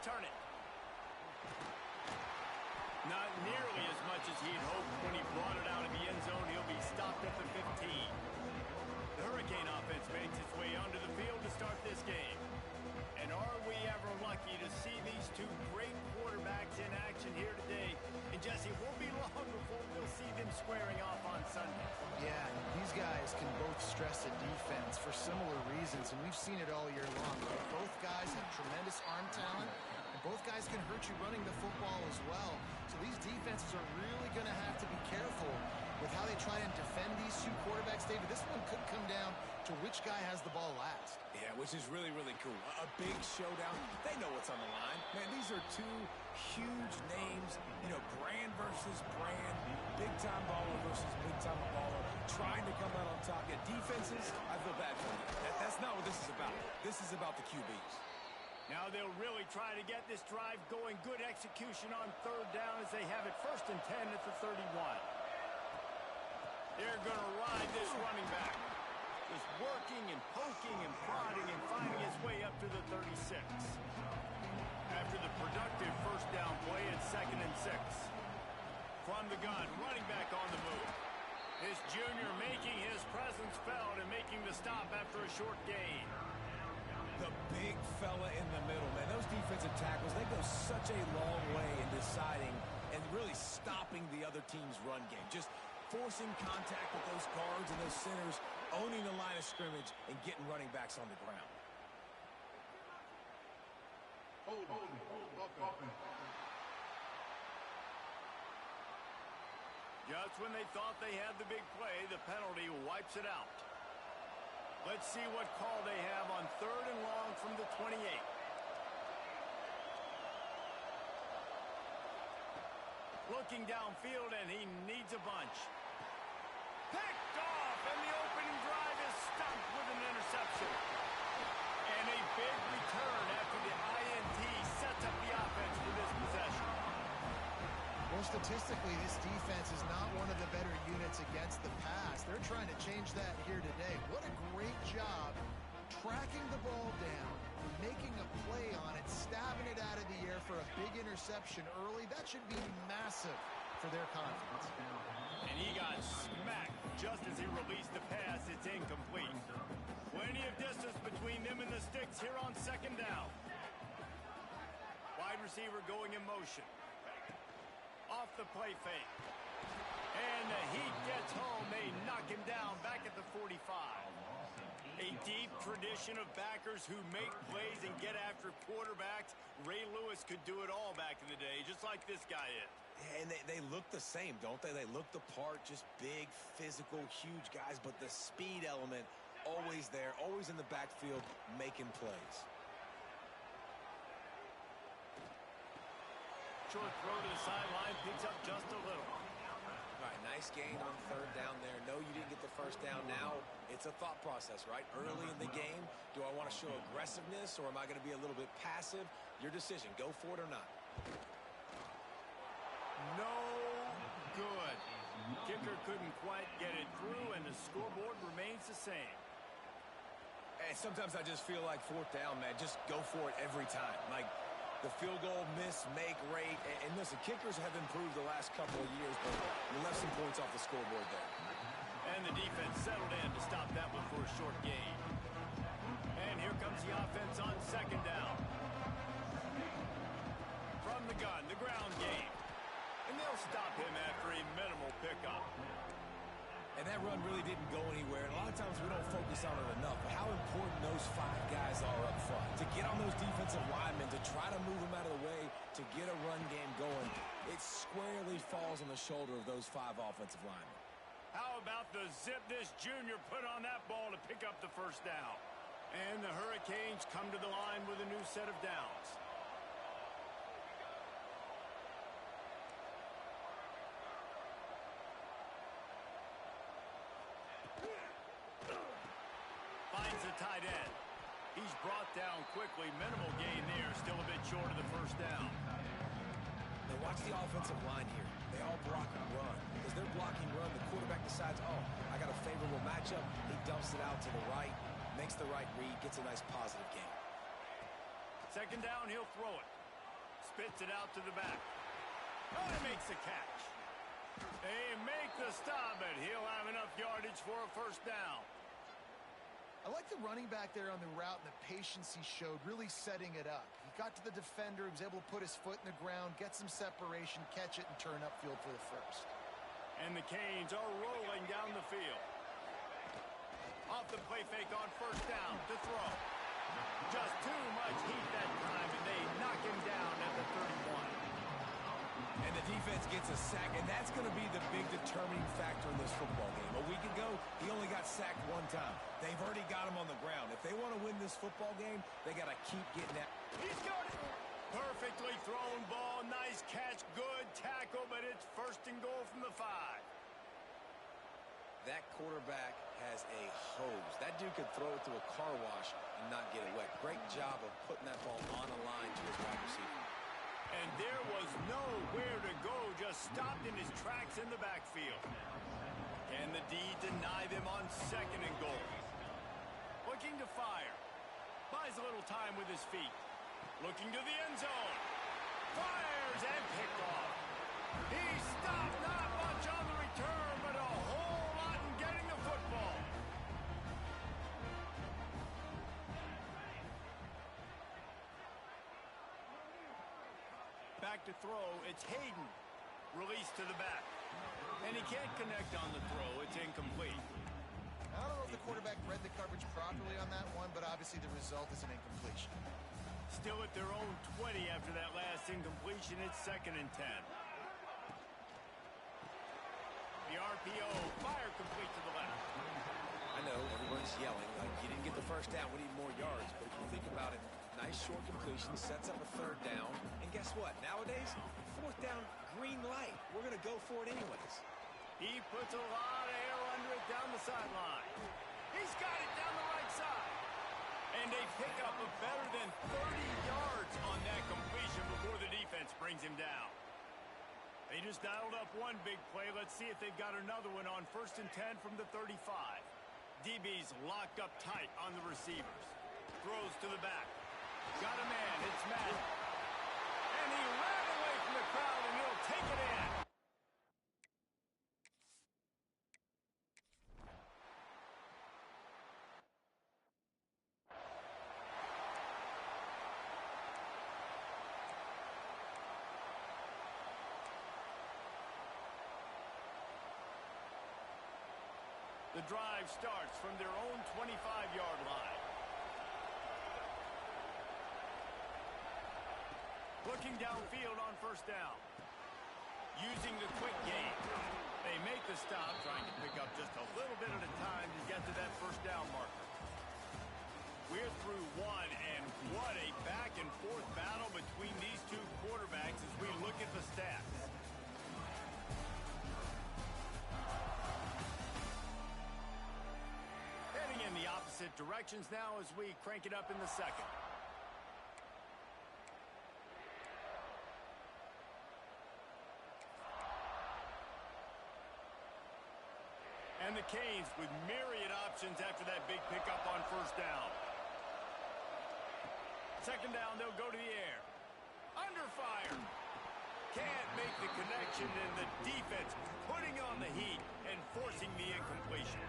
return it. Not nearly as much as he'd hoped when he brought it out of the end zone. He'll be stopped at the 15. The Hurricane offense makes its way onto the field to start this game. And are we ever lucky to see these two great quarterbacks in action here today? And Jesse, it won't be long before we'll see them squaring off on Sunday. Yeah, these guys can both stress a defense for similar reasons, and we've seen it all year long. Both guys have tremendous arm talent, and both guys can hurt you running the football as well. So these defenses are really going to have to be careful with how they try and defend these two quarterbacks. David, this one could come down to which guy has the ball last. Yeah, which is really, really cool. A big showdown. They know what's on the line. Man, these are two huge names. You know, brand versus brand. Big-time baller versus big-time baller. Trying to come out on top. Yeah, defenses, I feel bad for them. That's not what this is about. This is about the QBs. Now they'll really try to get this drive going. Good execution on third down as they have it 1st and 10 at the 31. They're going to ride this running back. Just working and poking and prodding and finding his way up to the 36. After the productive first down play at 2nd and 6. From the gun, running back on the move. This junior making his presence felt and making the stop after a short gain. The big fella in the middle, man. Those defensive tackles, they go such a long way in deciding and really stopping the other team's run game. Just forcing contact with those guards and those centers, owning the line of scrimmage, and getting running backs on the ground. Just when they thought they had the big play, the penalty wipes it out. Let's see what call they have on 3rd and long from the 28. Looking downfield, and he needs a bunch. Picked off, and the opening drive is stopped with an interception. And a big return after the INT sets up the offense for this possession. Well, statistically, this defense is not one of the better units against the pass. They're trying to change that here today. What a great job tracking the ball down, making a play on it, stabbing it out of the air for a big interception early. That should be massive for their confidence. And he got smacked just as he released the pass. It's incomplete. Plenty of distance between them and the sticks here on 2nd down. Wide receiver going in motion. Off the play fake. And the heat gets home. They knock him down back at the 45. A deep tradition of backers who make plays and get after quarterbacks. Ray Lewis could do it all back in the day, just like this guy is. And they look the same, don't they? They look the part, just big, physical, huge guys, but the speed element always there, always in the backfield, making plays. Short throw to the sideline, picks up just a little. All right, nice gain on 3rd down there. No, you didn't get the 1st down. Now it's a thought process, right? Early in the game, do I want to show aggressiveness or am I going to be a little bit passive? Your decision. Go for it or not. No good. Kicker couldn't quite get it through, and the scoreboard remains the same. And sometimes I just feel like 4th down, man. Just go for it every time. Like, the field goal miss, make rate. And listen, kickers have improved the last couple of years, but we left some points off the scoreboard there. And the defense settled in to stop that one for a short gain. And here comes the offense on 2nd down. From the gun, the ground game. And they'll stop him after a minimal pickup. And that run really didn't go anywhere. And a lot of times we don't focus on it enough. But how important those 5 guys are up front. To get on those defensive linemen, to try to move them out of the way, to get a run game going, it squarely falls on the shoulder of those 5 offensive linemen. How about the zip this junior put on that ball to pick up the 1st down? And the Hurricanes come to the line with a new set of downs. Finds the tight end. He's brought down quickly. Minimal gain there. Still a bit short of the 1st down. Now watch the offensive line here. They all block and run. As they're blocking run, the quarterback decides, oh, I got a favorable matchup. He dumps it out to the right, makes the right read, gets a nice positive gain. 2nd down, he'll throw it. spits it out to the back. Oh, he makes the catch. They make the stop, but he'll have enough yardage for a first down. I like the running back there on the route and the patience he showed, really setting it up. He got to the defender, he was able to put his foot in the ground, get some separation, catch it, and turn upfield for the first. And the Canes are rolling down the field. Off the play fake on first down to throw. Just too much heat that time, and they knock him down at the 31. And the defense gets a sack, and that's going to be the big determining factor in this football game. A week ago, he only got sacked one time. They've already got him on the ground. If they want to win this football game, they got to keep getting that. He's got it. Perfectly thrown ball. Nice catch. Good tackle, but it's first and goal from the 5. That quarterback has a hose. That dude could throw it to a car wash and not get it wet. Great job of putting that ball on a line to his wide receiver. And there was nowhere to go, just stopped in his tracks in the backfield. Can the D deny them on second and goal? Looking to fire. Buys a little time with his feet. Looking to the end zone. Fires and picked off. He stopped, not much on the return, but a whole lot in getting the football. Back to throw, it's Hayden. Release to the back. And he can't connect on the throw, it's incomplete. I don't know if the quarterback read the coverage properly on that one, but obviously the result is an incompletion. Still at their own 20 after that last incompletion, it's second and 10. The RPO, fire complete to the left. I know everyone's yelling like you didn't get the first down, we need more yards, but if you think about it, nice short completion, sets up a third down, and guess what? Nowadays, fourth down, green light. We're going to go for it anyways. He puts a lot of air under it down the sideline. He's got it down the right side. And they pick up a better than 30 yards on that completion before the defense brings him down. They just dialed up one big play. Let's see if they've got another one on first and 10 from the 35. DB's locked up tight on the receivers. Throws to the back. Got a man, it's Matt. And he ran away from the crowd, and he'll take it in. The drive starts from their own 25-yard line. Looking downfield on first down. Using the quick game. They make the stop, trying to pick up just a little bit at a time to get to that first down marker. We're through one, and what a back-and-forth battle between these two quarterbacks as we look at the stats. Heading in the opposite directions now as we crank it up in the second. And the Canes with myriad options after that big pickup on first down. Second down, they'll go to the air. Under fire. Can't make the connection, and the defense putting on the heat and forcing the incompletion.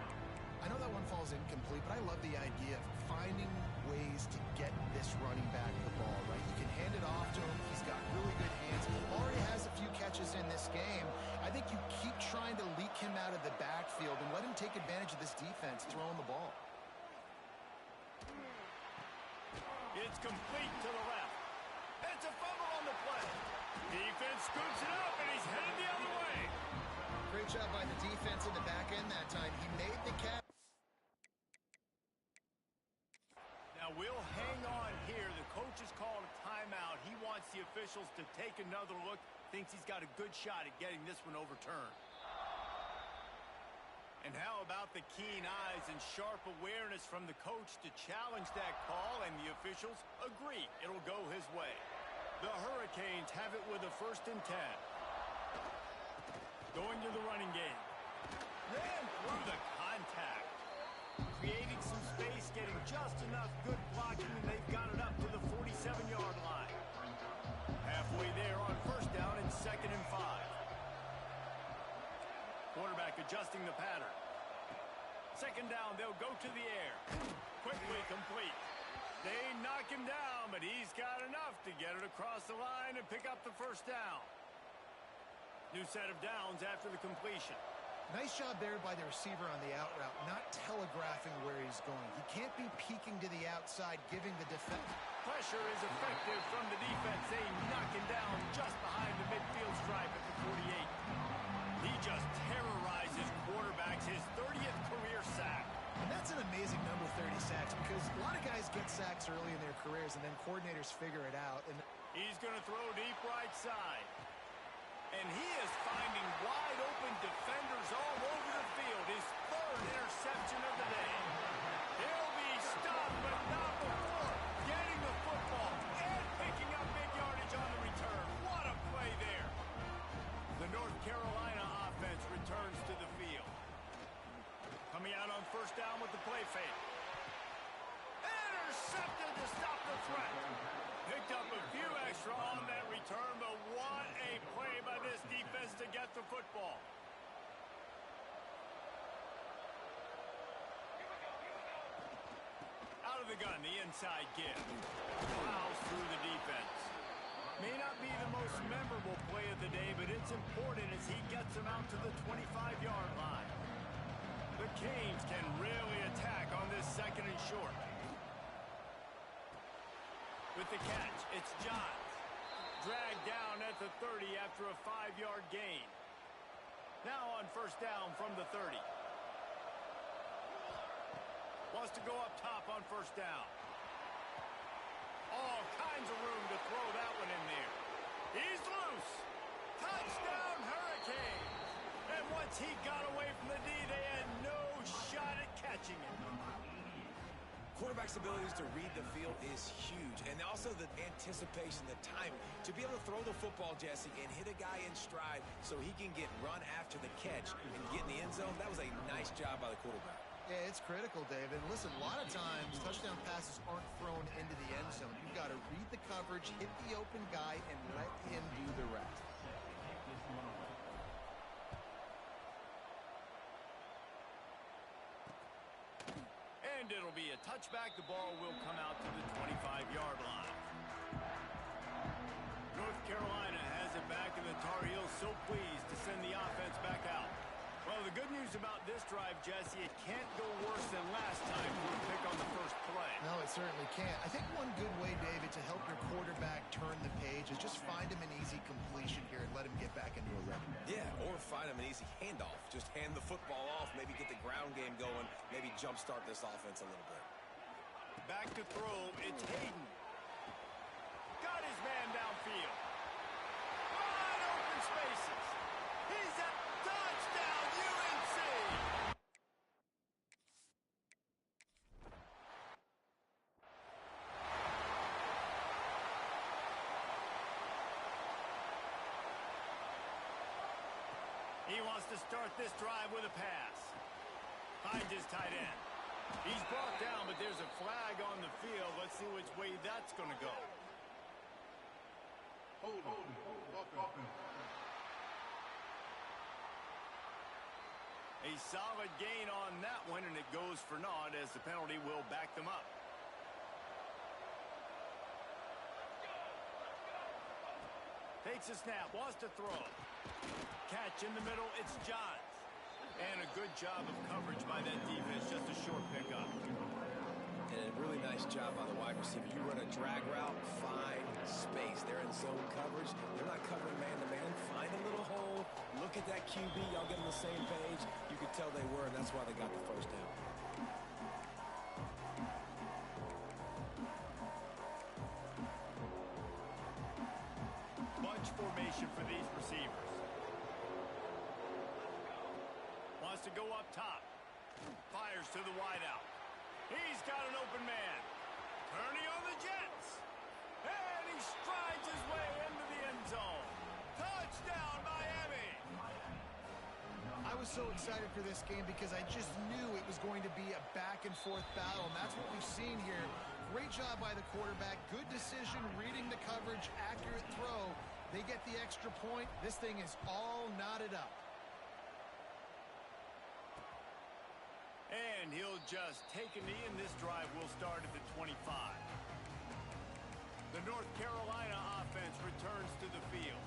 I know that one falls incomplete, but I love the idea of finding ways to get this running back the ball, right? You can hand it off to him. He's got really good hands. Already has a few catches in this game. I think you keep trying to leak him out of the backfield and let him take advantage of this defense throwing the ball. It's complete to the left. It's a fumble on the play. Defense scoops it up, and he's headed the other way. Great job by the defense in the back end that time. He made the catch. Now we'll hang on here. The coach has called a timeout. He wants the officials to take another look. Thinks he's got a good shot at getting this one overturned. And how about the keen eyes and sharp awareness from the coach to challenge that call, and the officials agree it'll go his way. The Hurricanes have it with a first and 10. Going to the running game. Ran through the contact. Creating some space, getting just enough good blocking, and they've got it up to the 47-yard line. Halfway takeaway there on first down and 2nd and 5. Quarterback adjusting the pattern. 2nd down, they'll go to the air. Quickly complete. They knock him down, but he's got enough to get it across the line and pick up the first down. New set of downs after the completion. Nice job there by the receiver on the out route, not telegraphing where he's going. He can't be peeking to the outside, giving the defense. Pressure is effective from the defense. They knock him down just behind the midfield stripe at the 48. He just terrorizes quarterbacks, his 30th career sack. And that's an amazing number, 30 sacks, because a lot of guys get sacks early in their careers, and then coordinators figure it out. And he's going to throw deep right side. And he is finding wide open defenders all over the field. His 3rd interception of the day. He'll be stopped, but not before getting the football and picking up big yardage on the return. What a play there. The North Carolina offense returns to the field. Coming out on first down with the play fake. Intercepted to stop the threat. Picked up a few extra on that return, but what a play by this defense to get the football. Out of the gun, the inside give. Plows through the defense. May not be the most memorable play of the day, but it's important as he gets them out to the 25-yard line. The Canes can really attack on this 2nd and short. With the catch, it's Johns. Dragged down at the 30 after a 5-yard gain. Now on first down from the 30. Wants to go up top on first down. All kinds of room to throw that one in there. He's loose. Touchdown, Hurricanes. And once he got away from the D, they had no shot at catching him. Quarterback's abilities to read the field is huge, and also the anticipation, the timing. To be able to throw the football, Jesse, and hit a guy in stride so he can get run after the catch and get in the end zone, that was a nice job by the quarterback. yeah, it's critical, David. Listen, a lot of times touchdown passes aren't thrown into the end zone. You've got to read the coverage, hit the open guy, and let him do the rest. And it'll be a touchback. The ball will come out to the 25-yard line. North Carolina has it back, and the Tar Heels so pleased to send the offense back out. Well, the good news about this drive, Jesse, it can't go worse than last time for a pick on the first play. No, it certainly can't. I think one good way, David, to help your quarterback turn the page is just find him an easy completion here and let him get back into a rhythm. Yeah, or find him an easy handoff. Just hand the football off, maybe get the ground game going, maybe jumpstart this offense a little bit. Back to throw, it's Hayden. Got his man downfield. Wide open spaces. He's at touchdown, UNC! He wants to start this drive with a pass. Finds his tight end. He's brought down, but there's a flag on the field. Let's see which way that's going to go. A solid gain on that one, and it goes for naught as the penalty will back them up. Takes a snap, wants to throw. Catch in the middle, it's Johns. And a good job of coverage by that defense, just a short pickup. And a really nice job by the wide receiver. You run a drag route, find space. They're in zone coverage. They're not covering man-to-man. Find a little hole. Look at that QB. Y'all get on the same page. You could tell they were, and that's why they got the first down. Bunch formation for these receivers. Wants to go up top. Fires to the wideout. He's got an open man. Turning on the Jets. And he strides his way into the end zone. Touchdown, Miami. I was so excited for this game because I just knew it was going to be a back-and-forth battle, and that's what we've seen here Great job by the quarterback. Good decision, reading the coverage, accurate throw. They get the extra point. This thing is all knotted up. And he'll just take a knee, and this drive will start at the 25. The North Carolina offense returns to the field.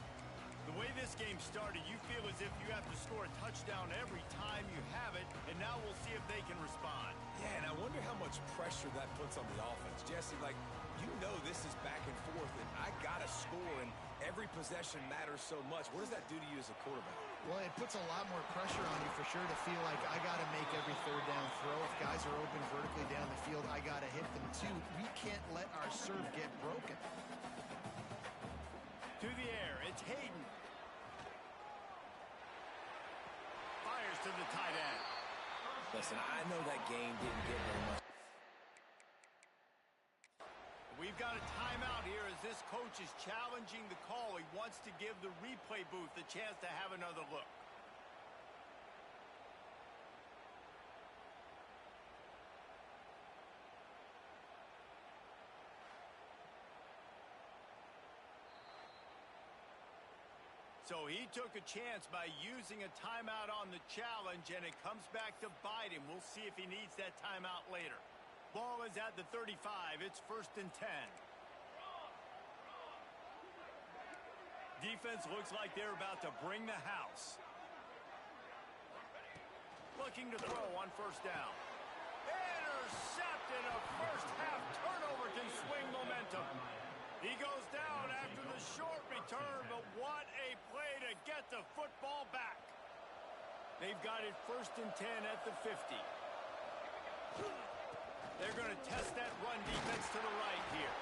The way this game started, you feel as if you have to score a touchdown every time you have it, and now we'll see if they can respond. Yeah, and I wonder how much pressure that puts on the offense. Jesse, like, you know this is back and forth, and I got to score, and every possession matters so much. What does that do to you as a quarterback? Well, it puts a lot more pressure on you for sure to feel like I got to make every third down throw. If guys are open vertically down the field, I got to hit them too. We can't let our serve get broken. To the air, it's Hayden. Fires to the tight end. Listen, I know that game didn't get very much. We've got a timeout here as this coach is challenging the call. He wants to give the replay booth a chance to have another look. So he took a chance by using a timeout on the challenge, and it comes back to bite him. We'll see if he needs that timeout later. Ball is at the 35. It's 1st and 10. Defense looks like they're about to bring the house. Looking to throw on 1st down. Intercepted. A first-half turnover can swing momentum. He goes down after the short return, but what a play to get the football back. They've got it 1st and 10 at the 50. They're going to test that run defense to the right here.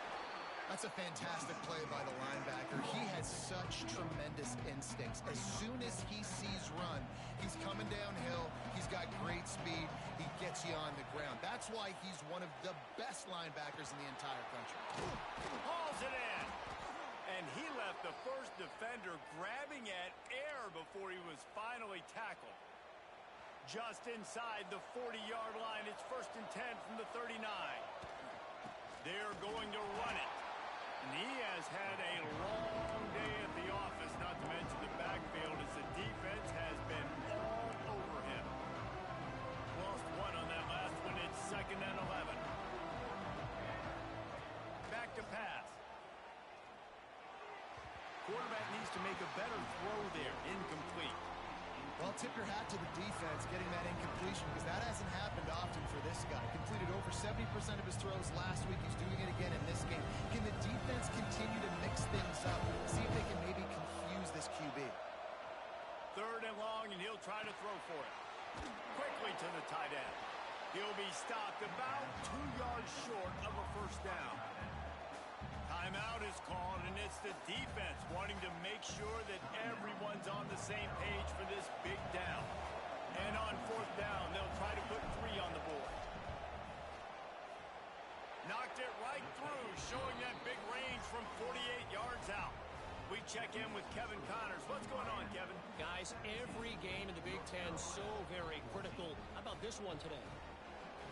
That's a fantastic play by the linebacker. He has such tremendous instincts. As soon as he sees run, he's coming downhill. He's got great speed. He gets you on the ground. That's why he's one of the best linebackers in the entire country. Hauls it in. And he left the first defender grabbing at air before he was finally tackled. Just inside the 40-yard line, it's 1st and 10 from the 39. They're going to run it. And he has had a long day at the office, not to mention the backfield, as the defense has been all over him. Lost one on that last one. It's 2nd and 11. Back to pass. Quarterback needs to make a better throw there. Incomplete. Well, tip your hat to the defense getting that incompletion, because that hasn't happened often for this guy. Completed over 70% of his throws last week. He's doing it again in this game. Can the defense continue to mix things up? See if they can maybe confuse this QB. 3rd and long, and he'll try to throw for it. Quickly to the tight end. He'll be stopped about 2 yards short of a 1st down. Timeout is called, and it's the defense wanting to make sure that everyone's on the same page for this big down. And on 4th down, they'll try to put 3 on the board. Knocked it right through, showing that big range from 48 yards out. We check in with Kevin Connors. What's going on, Kevin? Guys, every game in the Big Ten so very critical. How about this one today?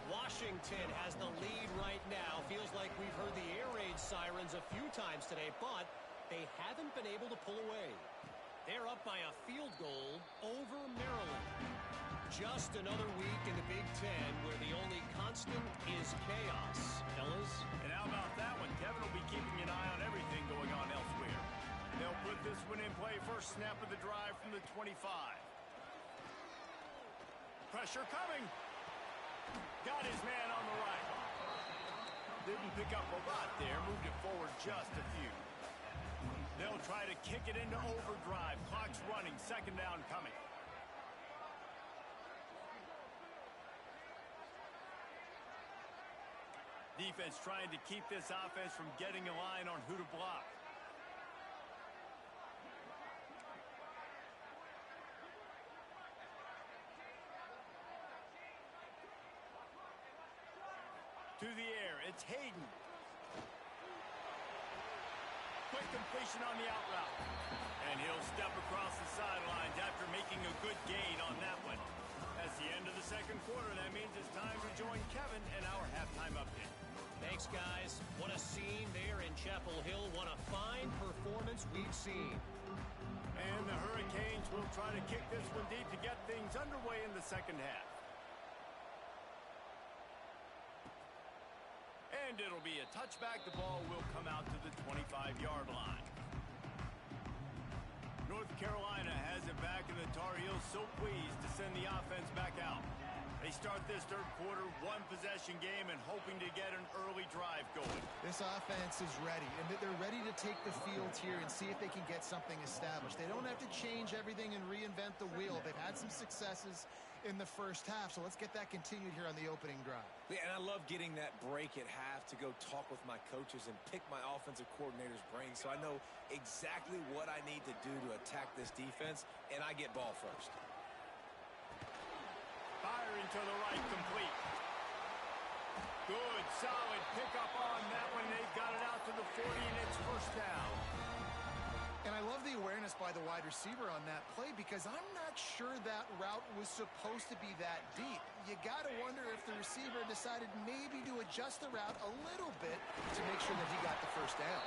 Washington has the lead right now. Feels like we've heard the air raid sirens a few times today, but they haven't been able to pull away. They're up by a field goal over Maryland. Just another week in the Big Ten where the only constant is chaos. Fellas? And how about that one? Kevin will be keeping an eye on everything going on elsewhere. They'll put this one in play. First snap of the drive from the 25. Pressure coming. Got his man on the right. Didn't pick up a lot there. Moved it forward just a few. They'll try to kick it into overdrive. Clock's running. 2nd down coming. Defense trying to keep this offense from getting a line on who to block. To the air, it's Hayden. Quick completion on the out route. And he'll step across the sidelines after making a good gain on that one. That's the end of the 2nd quarter. That means it's time to join Kevin in our halftime update. Thank Thanks, guys. What a scene there in Chapel Hill. What a fine performance we've seen. And the Hurricanes will try to kick this one deep to get things underway in the second half. And it'll be a touchback. The ball will come out to the 25-yard line. North Carolina has it back, and the Tar Heels so pleased to send the offense back out. They start this third quarter, one-possession game, and hoping to get an early drive going. This offense is ready, and they're ready to take the field here and see if they can get something established. They don't have to change everything and reinvent the wheel. They've had some successes in the first half, so let's get that continued here on the opening drive. Yeah, and I love getting that break at half to go talk with my coaches and pick my offensive coordinator's brain so I know exactly what I need to do to attack this defense, and I get ball first. Firing to the right, complete. Good, solid pickup on that one. They've got it out to the 40, and it's first down. And I love the awareness by the wide receiver on that play because I'm not sure that route was supposed to be that deep. You got to wonder if the receiver decided maybe to adjust the route a little bit to make sure that he got the first down.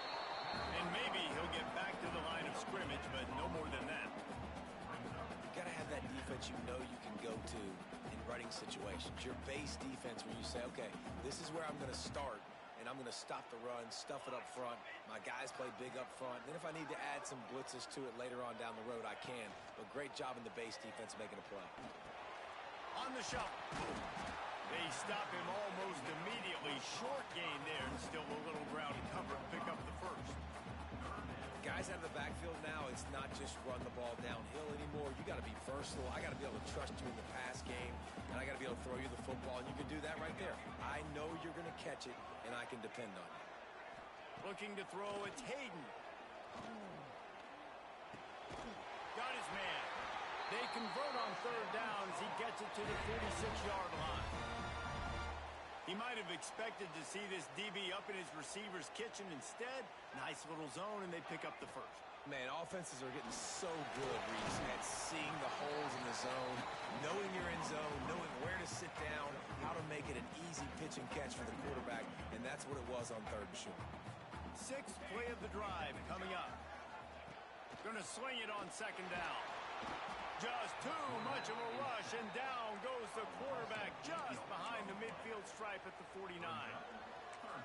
And maybe he'll get back to the line of scrimmage, but no more than that. You got to have that defense you know you can go to in running situations. Your base defense where you say, okay, this is where I'm going to start. And I'm going to stop the run, stuff it up front. My guys play big up front. Then if I need to add some blitzes to it later on down the road, I can. But great job in the base defense making a play. On the shot. They stop him almost immediately. Short gain there, and still a little ground cover to pick up the first. Guys out of the backfield now, it's not just run the ball downhill anymore. You got to be versatile. I got to be able to trust you in the pass game, and I got to be able to throw you the football, and you can do that right there. I know you're going to catch it, and I can depend on you. Looking to throw, it's Hayden. Got his man. They convert on third downs. He gets it to the 46-yard line. He might have expected to see this DB up in his receiver's kitchen. Instead, nice little zone, and they pick up the first. Man, offenses are getting so good, Reese, at seeing the holes in the zone, knowing you're in zone, knowing where to sit down, how to make it an easy pitch and catch for the quarterback, and that's what it was on third and short. Sixth play of the drive coming up. Gonna swing it on second down. Just too much of a rush, and down goes the quarterback just behind the midfield stripe at the 49.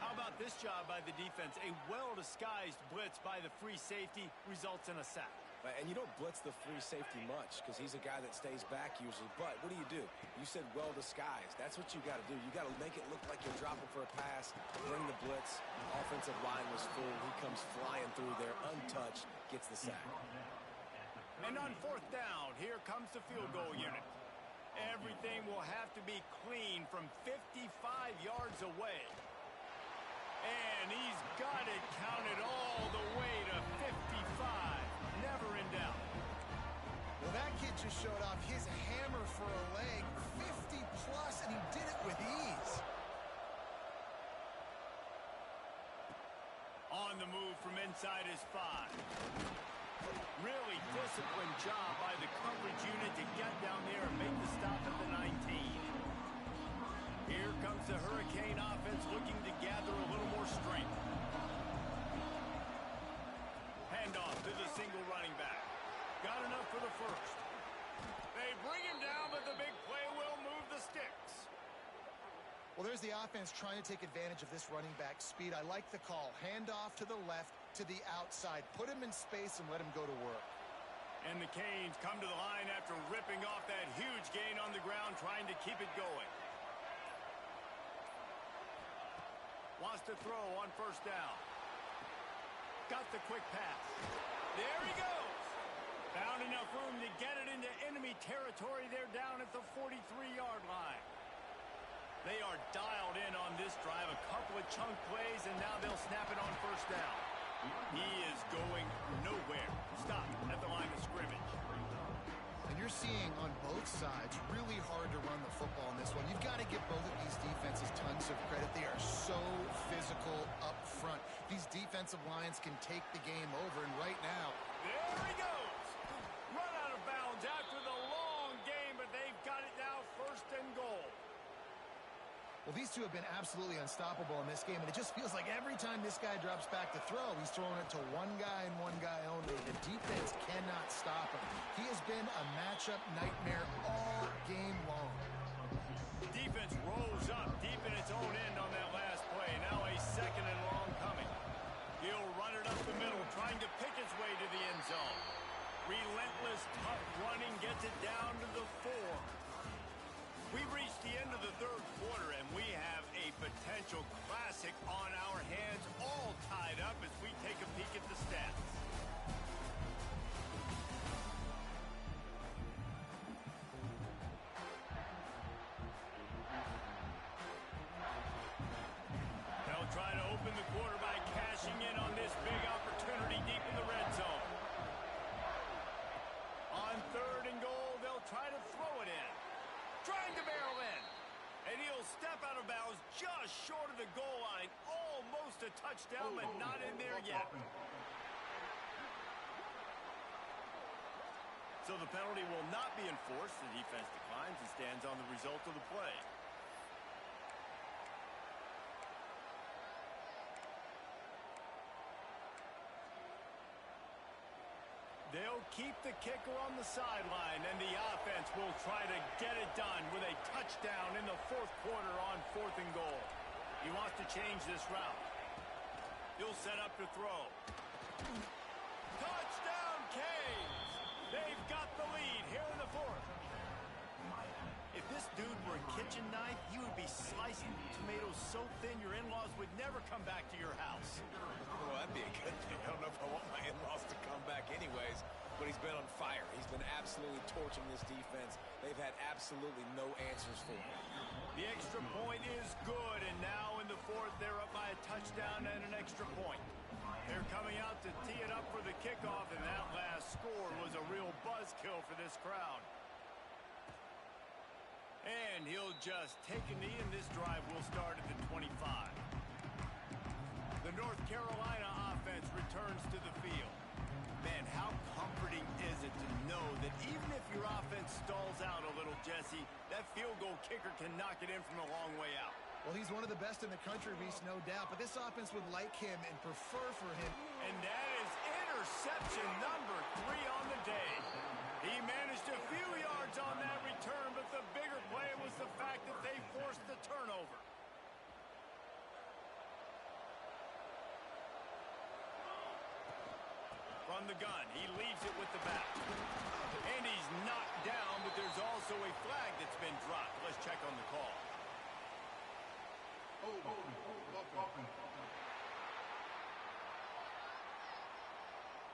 How about this job by the defense? A well-disguised blitz by the free safety results in a sack. And you don't blitz the free safety much because he's a guy that stays back usually. But what do? You said well-disguised. That's what you got to do. You got to make it look like you're dropping for a pass, bring the blitz. Offensive line was full. He comes flying through there, untouched, gets the sack. And on fourth down, here comes the field goal unit. Everything will have to be clean from 55 yards away. And he's got it counted all the way to 55. Never in doubt. Well, that kid just showed off his hammer for a leg, 50-plus, and he did it with ease. On the move from inside his 5. Really disciplined job by the coverage unit to get down there and make the stop at the 19. Here comes the Hurricane offense looking to gather a little more strength. Handoff to the single running back. Got enough for the first. They bring him down, but the big play will move the sticks. Well, there's the offense trying to take advantage of this running back speed. I like the call. Handoff to the left, to the outside. Put him in space and let him go to work. And the Canes come to the line after ripping off that huge gain on the ground, trying to keep it going. Wants to throw on first down. Got the quick pass. There he goes. Found enough room to get it into enemy territory. They're down at the 43-yard line. They are dialed in on this drive. A couple of chunk plays, and now they'll snap it on first down. He is going nowhere. Stop at the line of scrimmage. And you're seeing on both sides really hard to run the football in this one. You've got to give both of these defenses tons of credit. They are so physical up front. These defensive lines can take the game over, and right now... There he goes! Run out of bounds after the long game, but they've got it now first and goal. Well, Well, these two have been absolutely unstoppable in this game, and it just feels like every time this guy drops back to throw, he's throwing it to one guy and one guy only. The defense cannot stop him. He has been a matchup nightmare all game long. Defense rolls up deep in its own end on that last play. Now a second and long coming. He'll run it up the middle, trying to pick his way to the end zone. Relentless, tough running gets it down to the 4. We've reached the end of the third quarter, and we have a potential classic on our hands, all tied up as we take a peek at the stats. They'll try to open the quarter by cashing in on this big opportunity deep in the red zone. On third and goal, they'll try to throw it in. Trying to barrel in. And he'll step out of bounds just short of the goal line. Almost a touchdown, but not in there yet. So the penalty will not be enforced. The defense declines and stands on the result of the play. They'll keep the kicker on the sideline, and the offense will try to get it done with a touchdown in the fourth quarter on 4th and goal. He wants to change this route. He'll set up to throw. Touchdown, Canes! They've got the lead here in the 4th. If this dude were a kitchen knife, you would be slicing tomatoes so thin your in-laws would never come back to your house. Well, that'd be a good thing. I don't know if I want my in-laws to come back anyways, but he's been on fire. He's been absolutely torching this defense. They've had absolutely no answers for him. The extra point is good, and now in the 4th, they're up by a touchdown and an extra point. They're coming out to tee it up for the kickoff, and that last score was a real buzzkill for this crowd. And he'll just take a knee, and this drive will start at the 25. The North Carolina offense returns to the field. Man, how comforting is it to know that even if your offense stalls out a little, Jesse, that field goal kicker can knock it in from a long way out. Well, he's one of the best in the country, Reese, no doubt, but this offense would like him and prefer for him. And that is interception number 3 on the day. He managed a few yards on that return, but the bigger play was the fact that they forced the turnover. From the gun, he leaves it with the back. And he's knocked down, but there's also a flag that's been dropped. Let's check on the call.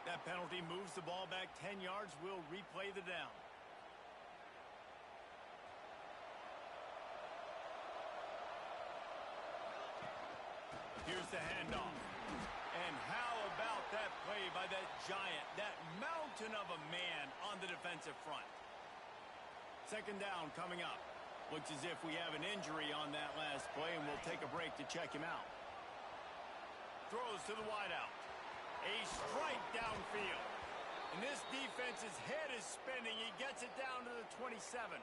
That penalty moves the ball back 10 yards. We'll replay the down. Here's the handoff. And how about that play by that giant, that mountain of a man on the defensive front? Second down coming up. Looks as if we have an injury on that last play, and we'll take a break to check him out. Throws to the wideout. A strike downfield. And this defense's head is spinning. He gets it down to the 27.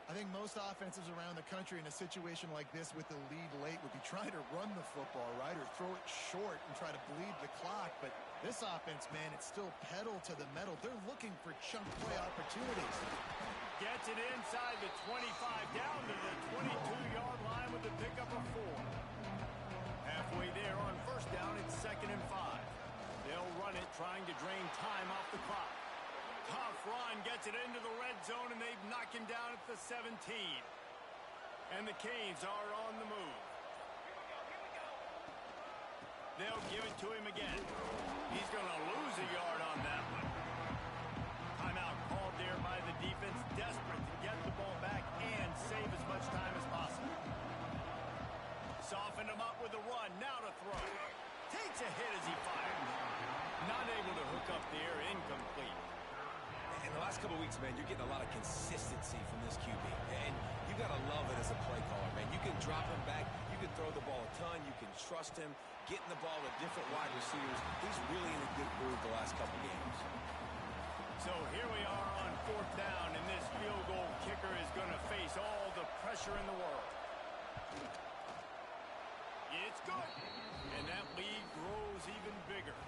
I think most offenses around the country in a situation like this with the lead late would be trying to run the football, right, or throw it short and try to bleed the clock. But this offense, man, it's still pedal to the metal. They're looking for chunk play opportunities. Gets it inside the 25, down to the 22-yard line with the pickup of 4. Halfway there on first down, it's 2nd and 5. They'll run it, trying to drain time off the clock. Tough run, gets it into the red zone, and they've knocked him down at the 17. And the Canes are on the move. They'll give it to him again. He's going to lose a yard on that one. Timeout called there by the defense, desperate to get the ball back and save as much time as possible. Softened him up with a run, now to throw. Takes a hit as he fires. Not able to hook up the air, incomplete. In the last couple of weeks, man, you're getting a lot of consistency from this QB. And you got to love it as a play caller, man. You can drop him back. You can throw the ball a ton. You can trust him. Getting the ball to different wide receivers. He's really in a good groove the last couple of games. So here we are on 4th down, and this field goal kicker is going to face all the pressure in the world. It's good. And that lead grows even bigger.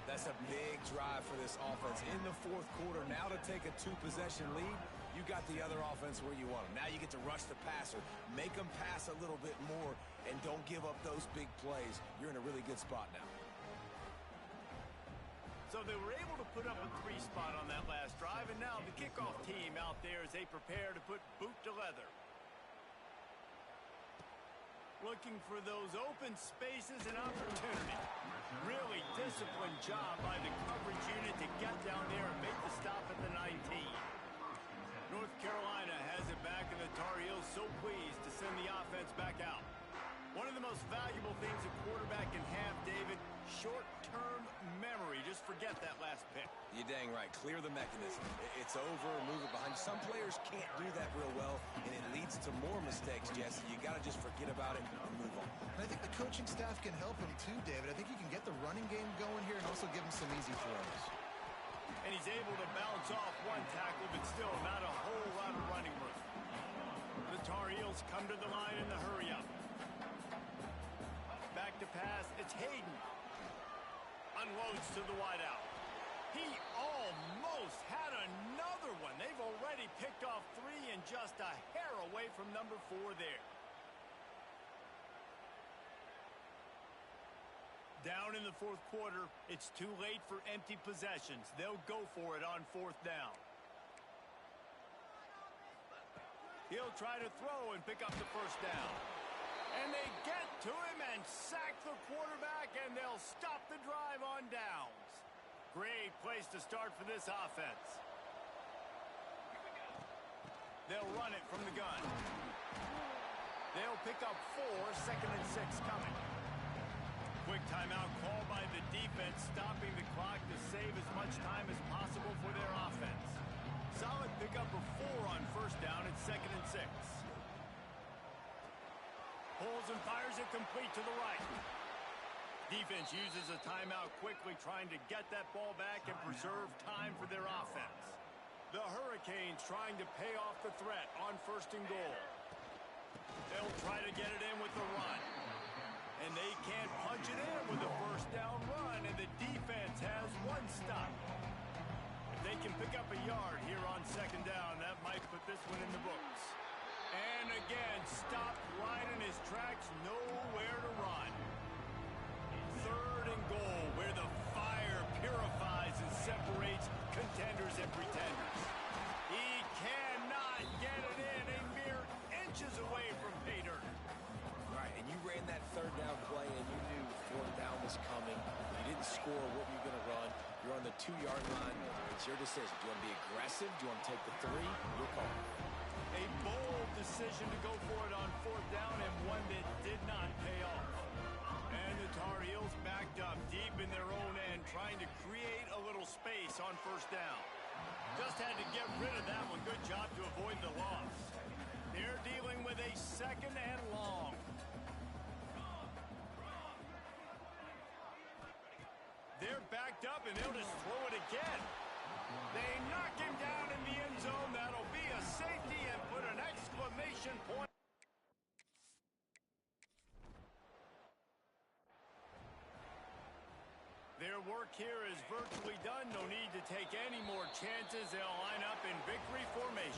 That's a big drive for this offense in the fourth quarter. Now to take a two-possession lead, you got the other offense where you want them. Now you get to rush the passer, make them pass a little bit more, and don't give up those big plays. You're in a really good spot now. So they were able to put up a 3 spot on that last drive, and now the kickoff team out there as they prepare to put boot to leather. Looking for those open spaces and opportunity. Really disciplined job by the coverage unit to get down there and make the stop at the 19. North Carolina has it back, and the Tar Heels so pleased to send the offense back out. One of the most valuable things a quarterback can have, David, short-term memory. Just forget that last pick. You're dang right. Clear the mechanism. It's over, move it behind. Some players can't do that real well, and it leads to more mistakes, Jesse. You got to just forget about it and move on. And I think the coaching staff can help him too, David. I think you can get the running game going here and also give him some easy throws. And he's able to bounce off one tackle, but still not a whole lot of running room. The Tar Heels come to the line in the hurry-up. Back to pass. It's Hayden. Unloads to the wideout. He almost had another one. They've already picked off 3 and just a hair away from number 4 there. Down in the fourth quarter, it's too late for empty possessions. They'll go for it on 4th down. He'll try to throw and pick up the first down. And they get to him and sack the quarterback, and they'll stop the drive on downs. Great place to start for this offense. They'll run it from the gun. They'll pick up 4, 2nd and 6 coming. Quick timeout call by the defense, stopping the clock to save as much time as possible for their offense. Solid pickup of 4 on 1st down at 2nd and 6. Pulls and fires it complete to the right. Defense uses a timeout quickly, trying to get that ball back and preserve time for their offense. The Hurricanes trying to pay off the threat on 1st and goal. They'll try to get it in with the run. And they can't punch it in with a 1st down run, and the defense has 1 stop. If they can pick up a yard here on 2nd down, that might put this one in the books. And again, stopped right in his tracks, nowhere to run. 3rd and goal, where the fire purifies and separates contenders and pretenders. He cannot get it in, a mere inches away from pay dirt. Right, and you ran that 3rd down play, and you knew 4th down was coming. You didn't score. What were you going to run? You're on the 2-yard line. It's your decision. Do you want to be aggressive? Do you want to take the 3? Your call. A bold decision to go for it on 4th down, and one that did not pay off. And the Tar Heels backed up deep in their own end, trying to create a little space on 1st down. Just had to get rid of that one. Good job to avoid the loss. They're dealing with a 2nd and long. They're backed up, and they'll just throw it again. They knock him down in the end zone. That'll be a safety and put an exclamation point. Their work here is virtually done. No need to take any more chances. They'll line up in victory formation.